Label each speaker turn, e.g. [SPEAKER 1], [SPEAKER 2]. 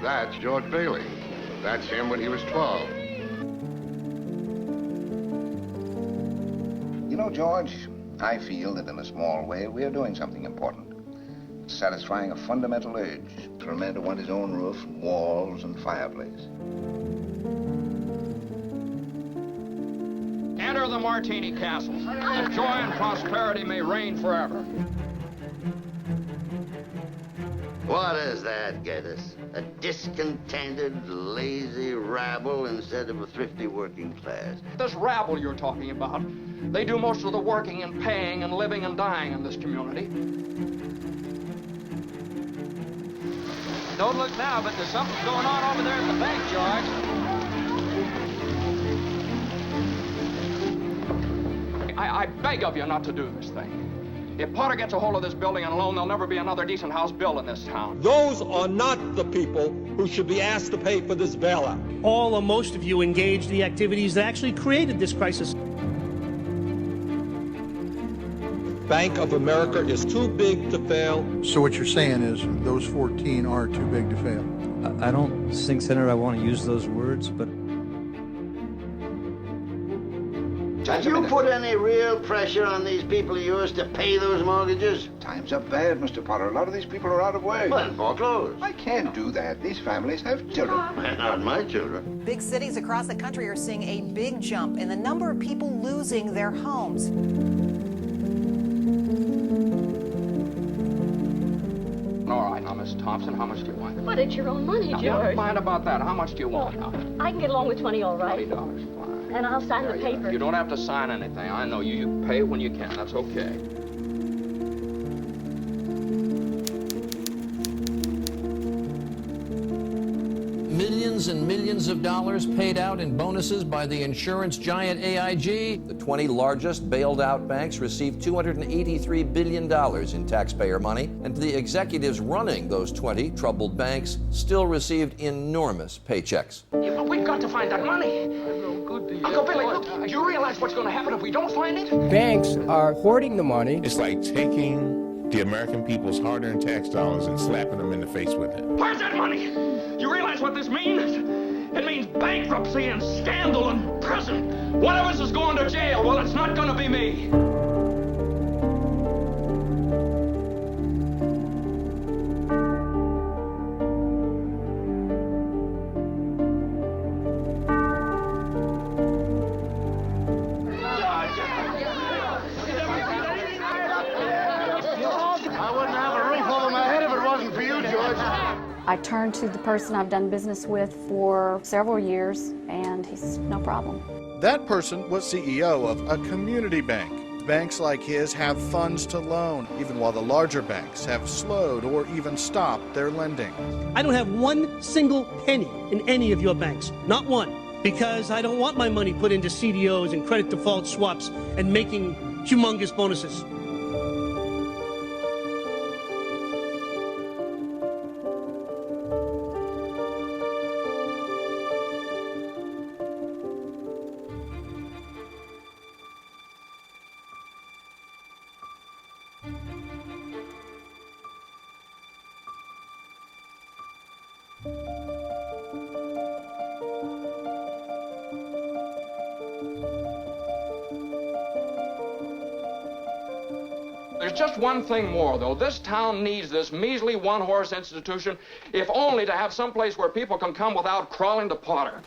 [SPEAKER 1] That's George Bailey. That's him when he was 12.
[SPEAKER 2] You know, George, I feel that in a small way we are doing something important. Satisfying a fundamental urge for a man to want his own roof, walls, and fireplace.
[SPEAKER 3] Enter the Martini Castle. The joy and prosperity may reign forever.
[SPEAKER 4] What does that get us? A discontented, lazy rabble instead of a thrifty working class.
[SPEAKER 3] This rabble you're talking about, they do most of the working and paying and living and dying in this community. Don't look now, but there's something going on over there at the bank, George. I beg of you not to do this thing. If Potter gets a hold of this building and alone, there'll never be another decent house built in this town.
[SPEAKER 5] Those are not the people who should be asked to pay for this bailout.
[SPEAKER 6] All or most of you engaged in the activities that actually created this crisis.
[SPEAKER 5] Bank of America is too big to fail.
[SPEAKER 7] So what you're saying is those 14 are too big to fail?
[SPEAKER 8] I don't think, Senator, I want to use those words, but...
[SPEAKER 4] Have you put any real pressure on these people of yours to pay those mortgages?
[SPEAKER 2] Times are bad, Mr. Potter. A lot of these people are out of work.
[SPEAKER 4] Well, foreclosed.
[SPEAKER 2] I can't do that. These families have children.
[SPEAKER 4] Not my children.
[SPEAKER 9] Big cities across the country are seeing a big jump in the number of people losing their homes.
[SPEAKER 3] All right, now, Miss Thompson, how much do you want?
[SPEAKER 10] But it's your own money, George.
[SPEAKER 3] Never mind about that. How much do you want now?
[SPEAKER 10] I can get along with 20, all right.
[SPEAKER 3] $20, fine.
[SPEAKER 10] And I'll sign the paper.
[SPEAKER 3] You don't have to sign anything. I know you. You pay when you can. That's okay.
[SPEAKER 11] Millions and millions of dollars paid out in bonuses by the insurance giant AIG.
[SPEAKER 12] The 20 largest bailed out banks received $283 billion in taxpayer money, and the executives running those 20 troubled banks still received enormous paychecks.
[SPEAKER 3] Yeah, but we've got to find that money. Uncle Billy, look, you realize what's going to happen if we don't find it?
[SPEAKER 13] Banks are hoarding the money.
[SPEAKER 14] It's like taking the American people's hard-earned tax dollars and slapping them in the face with it.
[SPEAKER 3] Where's that money? You realize what this means? It means bankruptcy and scandal and prison. One of us is going to jail. Well, it's not going to be me.
[SPEAKER 15] I turned to the person I've done business with for several years, and he's no problem.
[SPEAKER 16] That person was CEO of a community bank. Banks like his have funds to loan, even while the larger banks have slowed or even stopped their lending.
[SPEAKER 6] I don't have one single penny in any of your banks, not one, because I don't want my money put into CDOs and credit default swaps and making humongous bonuses.
[SPEAKER 3] There's just one thing more, though. This town needs this measly one-horse institution, if only to have some place where people can come without crawling to Potter.